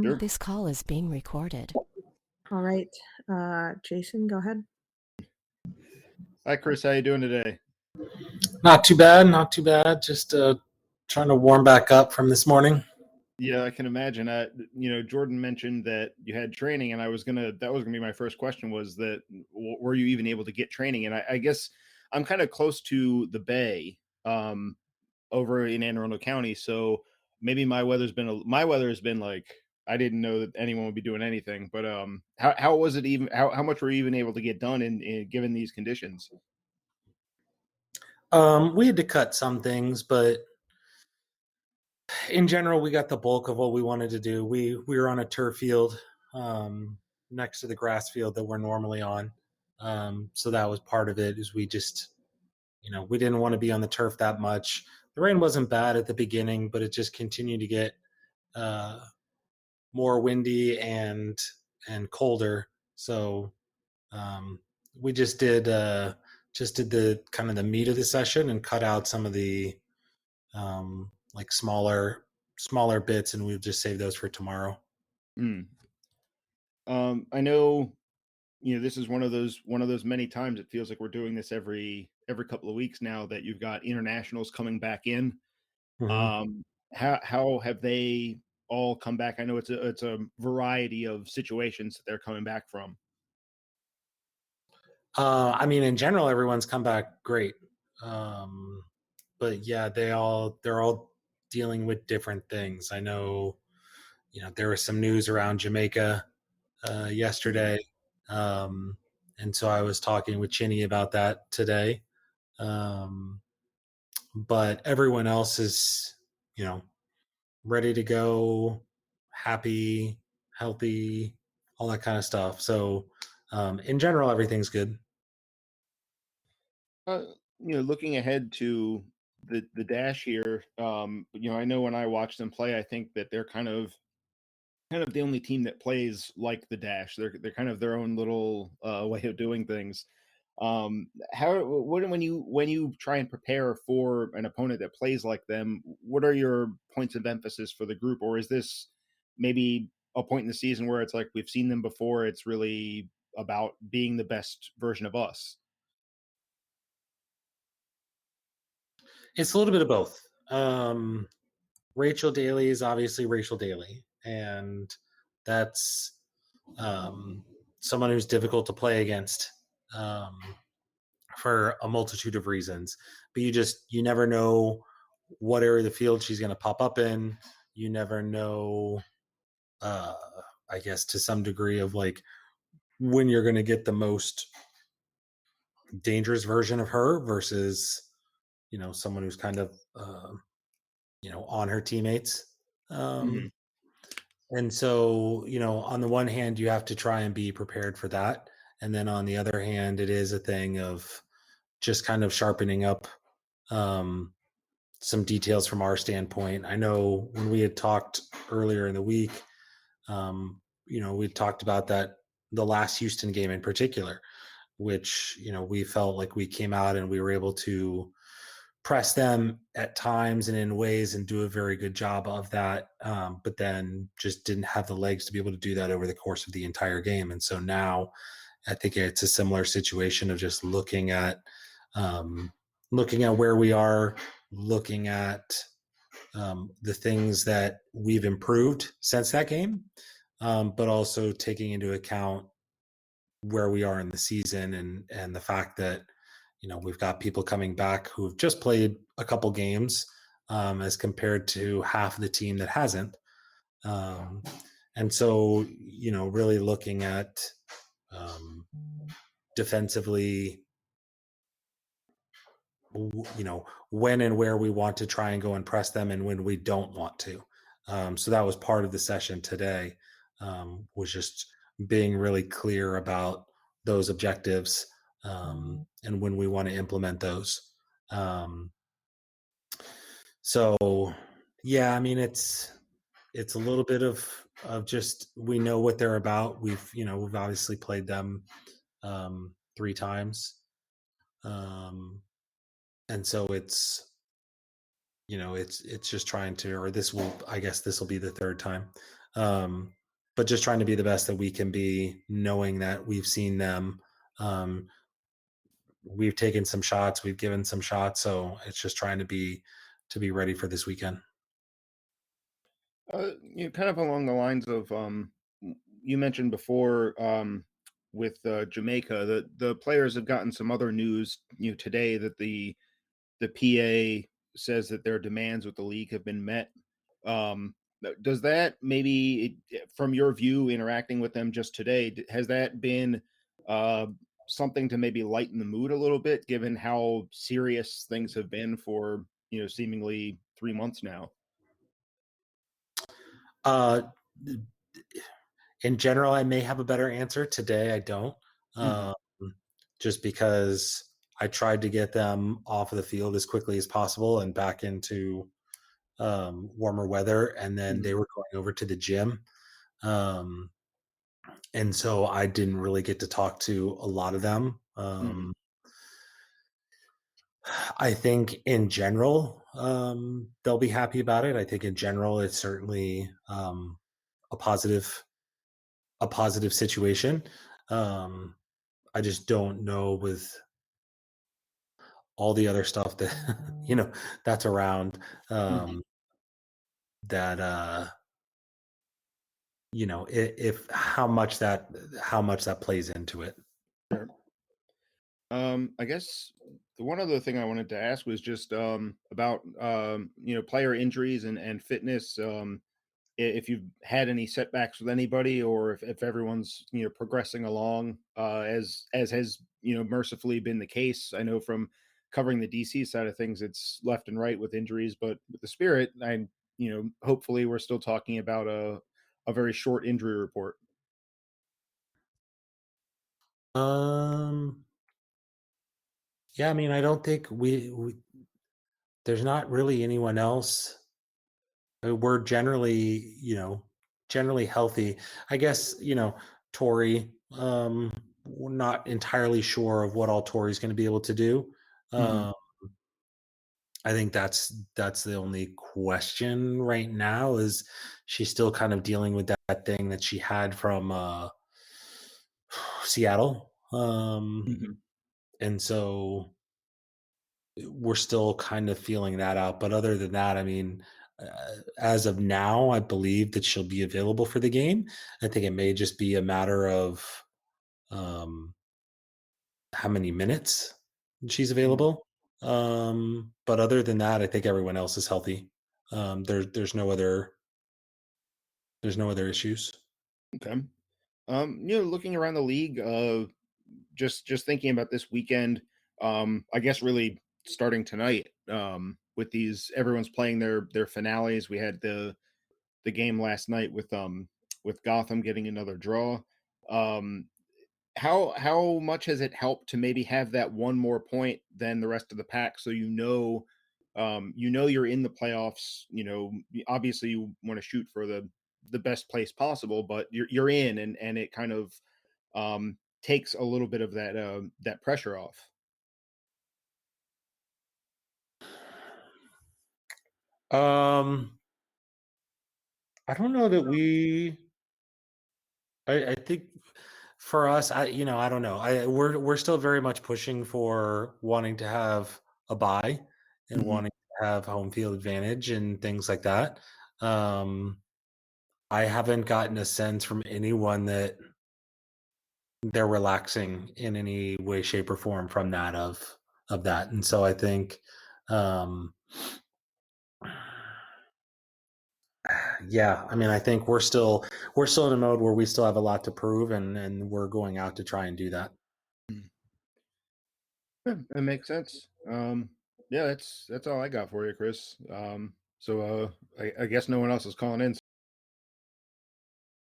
Sure. This call is being recorded. All right. Jason, go ahead. Hi, Kris. How you doing today? Not too bad, not too bad. Just trying to warm back up from this morning. Yeah, I can imagine. Jordan mentioned that you had training, and that was gonna be my first question. Was that were you even able to get training? And I guess I'm kind of close to the Bay, over in Anne Arundel County, so maybe my weather has been like I didn't know that anyone would be doing anything. But how was it even? How much were you even able to get done in given these conditions? We had to cut some things, but in general, we got the bulk of what we wanted to do. We were on a turf field next to the grass field that we're normally on. So that was part of it. Is we just, we didn't want to be on the turf that much. The rain wasn't bad at the beginning, but it just continued to get more windy and colder. So we just did the kind of the meat of the session and cut out some of the like smaller bits, and we've just saved those for tomorrow. I know, this is one of those many times it feels like we're doing this every couple of weeks now that you've got internationals coming back in. Mm-hmm. How have they all come back? I know it's a variety of situations that they're coming back from. I mean, in general, everyone's come back great. But yeah, they're all dealing with different things. I know, there was some news around Jamaica yesterday. And so I was talking with Chinny about that today. But everyone else is, ready to go, happy, healthy, all that kind of stuff. So in general, everything's good. Looking ahead to the dash here, I know when I watch them play, I think that they're kind of the only team that plays like the dash. They're kind of their own little way of doing things. When you try and prepare for an opponent that plays like them, what are your points of emphasis for the group? Or is this maybe a point in the season where it's like we've seen them before, it's really about being the best version of us? It's a little bit of both. Rachel Daly is obviously Rachel Daly, and that's someone who's difficult to play against for a multitude of reasons. But you never know what area of the field she's going to pop up in. You never know, I guess, to some degree of like when you're going to get the most dangerous version of her versus, someone who's kind of, on her teammates. And so, on the one hand, you have to try and be prepared for that. And then on the other hand, it is a thing of just kind of sharpening up some details from our standpoint. I know when we had talked earlier in the week, we talked about that the last Houston game in particular, which, we felt like we came out and we were able to press them at times and in ways and do a very good job of that. But then just didn't have the legs to be able to do that over the course of the entire game. And so now I think it's a similar situation of just looking at where we are, looking at the things that we've improved since that game, but also taking into account where we are in the season and the fact that we've got people coming back who've just played a couple games as compared to half of the team that hasn't. And so, really looking at defensively, when and where we want to try and go and press them and when we don't want to. So that was part of the session today, was just being really clear about those objectives and when we want to implement those. So yeah, I mean, it's a little bit of just, we know what they're about. We've obviously played them 3 times. And so it's just trying to, or this will be the 3rd time. But just trying to be the best that we can be, knowing that we've seen them. We've taken some shots, we've given some shots, so it's just trying to be ready for this weekend. Kind of along the lines of you mentioned before with Jamaica, the players have gotten some other news, today that the PA says that their demands with the league have been met. Does that maybe, from your view, interacting with them just today, has that been uh, something to maybe lighten the mood a little bit, given how serious things have been for seemingly 3 months now? Uh, in general, I may have a better answer. Today, I don't. Hmm. Um, just because I tried to get them off of the field as quickly as possible and back into warmer weather, and then they Hmm. were going over to the gym. Um, and so I didn't really get to talk to a lot of them. Hmm. I think in general, they'll be happy about it. I think in general, it's certainly a positive a positive situation. Um, I just don't know with all the other stuff that that's around, Hmm. um, that if how much that plays into it. Sure. I guess the one other thing I wanted to ask was just about player injuries and fitness. If you've had any setbacks with anybody, or if everyone's progressing along as has mercifully been the case. I know from covering the DC side of things, it's left and right with injuries, but with the Spirit, hopefully we're still talking about a very short injury report. Um, yeah, I mean, I don't think we there's not really anyone else. We're generally, generally healthy. I guess, Tori, we're not entirely sure of what all Tori's going to be able to do. Hmm. Um, I think that's the only question right now, is she's still kind of dealing with that thing that she had from Seattle. Hmm. And so we're still kind of feeling that out. But other than that, I mean, as of now, I believe that she'll be available for the game. I think it may just be a matter of um, how many minutes she's Hmm. available. But other than that, I think everyone else is healthy. There's no other issues. Okay. Looking around the league, just thinking about this weekend, I guess really starting tonight, with these everyone's playing their finales. We had the game last night with Gotham getting another draw. Um, how much has it helped to maybe have that one more point than the rest of the pack, so you're in the playoffs. Obviously you want to shoot for the best place possible, but you're in, and it kind of takes a little bit of that pressure off. Um, I don't know that I think for us, I don't know. We're still very much pushing for wanting to have a bye and Mhm. wanting to have home field advantage and things like that. Um, I haven't gotten a sense from anyone that they're relaxing in any way, shape, or form from that. And so I think, um, yeah, I mean, I think we're still in a mode where we still have a lot to prove, and we're going out to try and do that. Mm. Yeah, that makes sense. Yeah, that's all I got for you, Chris. So I guess no one else is calling in.